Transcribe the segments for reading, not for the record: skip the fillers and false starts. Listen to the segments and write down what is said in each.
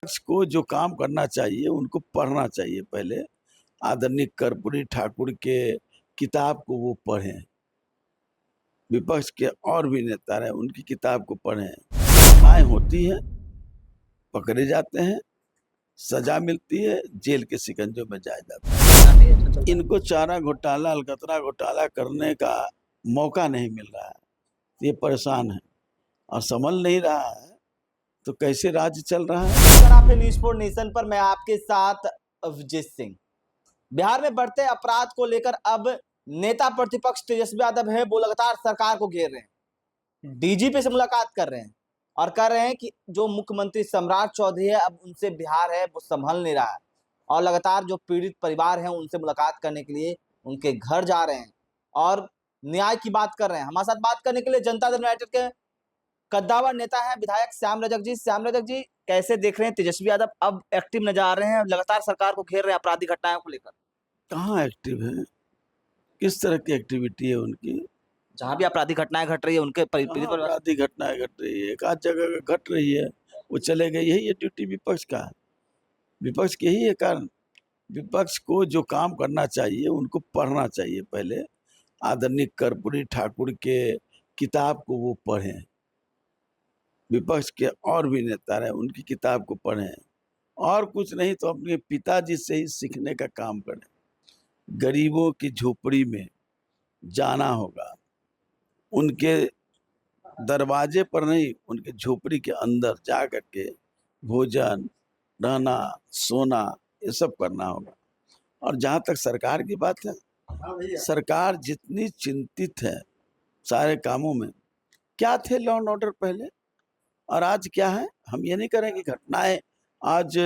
विपक्ष को जो काम करना चाहिए उनको पढ़ना चाहिए। पहले आदरणीय कर्पूरी ठाकुर के किताब को वो पढ़ें, विपक्ष के और भी नेता रहे उनकी किताब को पढ़ें। घटनाएं होती है, पकड़े जाते हैं, सजा मिलती है, जेल के शिकंजों में जाया जाता है। इनको चारा घोटाला, अलकतरा घोटाला करने का मौका नहीं मिल रहा है, ये परेशान है और संभल नहीं रहा है, तो कैसे राज्य चल रहा है। अगर आप न्यूज़ फॉर नेशन पर, मैं आपके साथ अभिजीत सिंह। बिहार में बढ़ते अपराध को लेकर अब नेता प्रतिपक्ष तेजस्वी यादव है, वो लगातार सरकार को घेर रहे हैं, डीजीपी से मुलाकात कर रहे हैं और कह रहे हैं कि जो मुख्यमंत्री सम्राट चौधरी है, अब उनसे बिहार है वो संभल नहीं रहा है और लगातार जो पीड़ित परिवार हैं उनसे मुलाकात करने के लिए उनके घर जा रहे हैं और न्याय की बात कर रहे हैं। हमारे साथ बात करने के लिए जनता दल यूनाइटेड के कद्दावर नेता है विधायक श्याम रजक जी। श्याम रजक जी, कैसे देख रहे हैं तेजस्वी यादव अब एक्टिव नजर आ रहे हैं, लगातार सरकार को घेर रहे हैं आपराधिक घटनाओं को लेकर? कहाँ एक्टिव है, किस तरह की एक्टिविटी है उनकी? जहां भी आपराधिक घटनाएं घट रही है उनके आपराधिक घटनाएं घट रही है, एक आध जगह घट रही है, वो चले गए। यही है ड्यूटी विपक्ष का, विपक्ष के ही है कारण। विपक्ष को जो काम करना चाहिए उनको पढ़ना चाहिए। पहले आदरणीय कर्पूरी ठाकुर के किताब को वो पढ़ें, विपक्ष के और भी नेता रहे उनकी किताब को पढ़ें, और कुछ नहीं तो अपने पिताजी से ही सीखने का काम करें। गरीबों की झोपड़ी में जाना होगा, उनके दरवाजे पर नहीं, उनके झोपड़ी के अंदर जा करके भोजन, रहना, सोना, ये सब करना होगा। और जहाँ तक सरकार की बात है, सरकार जितनी चिंतित है सारे कामों में, क्या थे लॉ एंड ऑर्डर पहले और आज क्या है? हम ये नहीं करें कि घटनाएं आज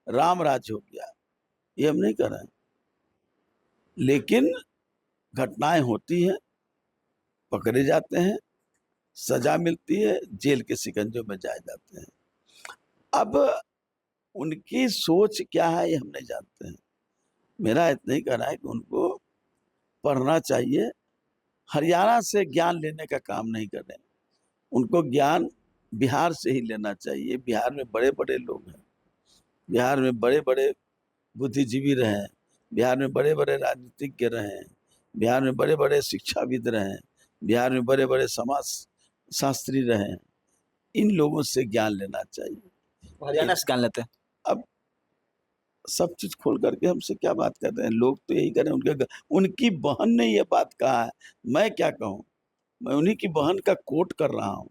राम राज हो गया, ये हम नहीं कर रहे हैं, लेकिन घटनाएं होती है, पकड़े जाते हैं, सजा मिलती है, जेल के शिकंजों में जाए जाते हैं। अब उनकी सोच क्या है ये हम नहीं जानते हैं। मेरा इतना ही कहना है कि उनको पढ़ना चाहिए, हरियाणा से ज्ञान लेने का काम नहीं करें, उनको ज्ञान बिहार से ही लेना चाहिए। बिहार में बड़े बड़े लोग हैं, बिहार में बड़े बड़े बुद्धिजीवी रहे हैं, बिहार में बड़े बड़े राजनीतिज्ञ रहे हैं, बिहार में बड़े बड़े शिक्षाविद रहे हैं, बिहार में बड़े बड़े समाज शास्त्री रहे हैं। इन लोगों से ज्ञान लेना चाहिए। हरियाणा से ज्ञान लेते हैं। अब सब चीज खोल करके हमसे क्या बात कर रहे हैं लोग, तो यही करें। उनकी बहन ने ये बात कहा है, मैं क्या कहूँ? मैं उन्हीं की बहन का कोट कर रहा हूँ,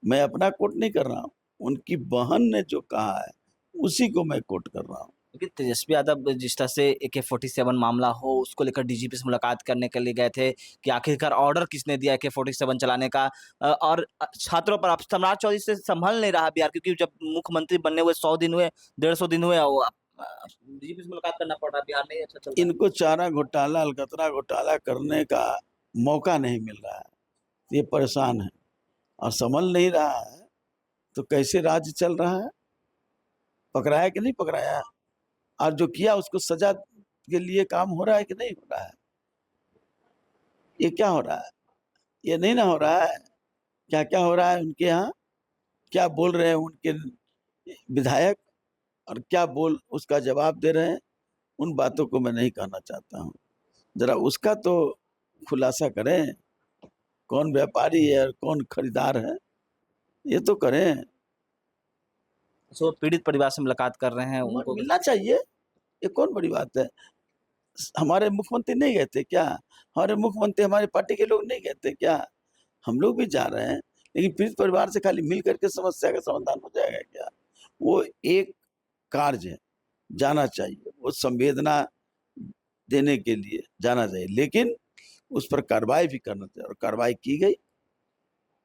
मैं अपना कोट नहीं कर रहा हूँ। उनकी बहन ने जो कहा है उसी को मैं कोट कर रहा हूँ। क्योंकि तेजस्वी यादव जिस तरह से AK-47 मामला हो उसको लेकर डीजीपी से मुलाकात करने के लिए गए थे कि आखिरकार ऑर्डर किसने दिया AK-47 चलाने का, और छात्रों पर अब सम्राट चौधरी से संभल नहीं रहा बिहार, क्योंकि जब मुख्यमंत्री बनने हुए 100 दिन हुए, 150 दिन हुए, डीजीपी से मुलाकात करना पड़ रहा, बिहार नहीं अच्छा चल रहा। इनको चारा घोटाला, अलकतरा घोटाला करने का मौका नहीं मिल रहा है, ये परेशान है और संभल नहीं रहा है, तो कैसे राज्य चल रहा है? पकड़ाया कि नहीं पकड़ाया? और जो किया उसको सजा के लिए काम हो रहा है कि नहीं हो रहा है? ये क्या हो रहा है? ये नहीं ना हो रहा है। क्या क्या हो रहा है उनके यहाँ, क्या बोल रहे हैं उनके विधायक और क्या बोल उसका जवाब दे रहे हैं, उन बातों को मैं नहीं कहना चाहता हूँ। जरा उसका तो खुलासा करें, कौन व्यापारी है और कौन खरीदार है, ये तो करें। सो पीड़ित परिवार से मुलाकात कर रहे हैं, उनको मिलना चाहिए, ये कौन बड़ी बात है। हमारे मुख्यमंत्री नहीं गए थे क्या? हमारे मुख्यमंत्री हमारी पार्टी के लोग नहीं गए थे क्या? हम लोग भी जा रहे हैं, लेकिन पीड़ित परिवार से खाली मिल करके समस्या का समाधान हो जाएगा क्या? वो एक कार्य है, जाना चाहिए, वो संवेदना देने के लिए जाना चाहिए, लेकिन उस पर कार्रवाई भी करना चाहिए और कार्रवाई की गई।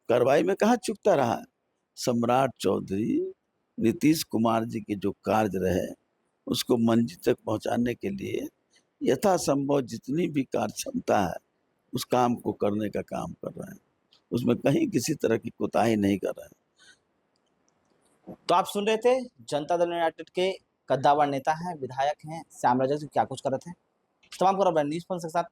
कार्रवाई में कहाँ चुकता रहा है? सम्राट चौधरी, नीतीश कुमार जी के जो कार्य रहे उसको मंजिल तक पहुंचाने के लिए यथासंभव जितनी भी कार्य क्षमता है उस काम को करने का काम कर रहे हैं, उसमें कहीं किसी तरह की कोताही नहीं कर रहे हैं। तो आप सुन रहे थे जनता दल यूनाइटेड के कद्दावर नेता हैं, विधायक हैं श्याम रजक जी, क्या कुछ कर रहे थे। तमाम खबर न्यूज़ के साथ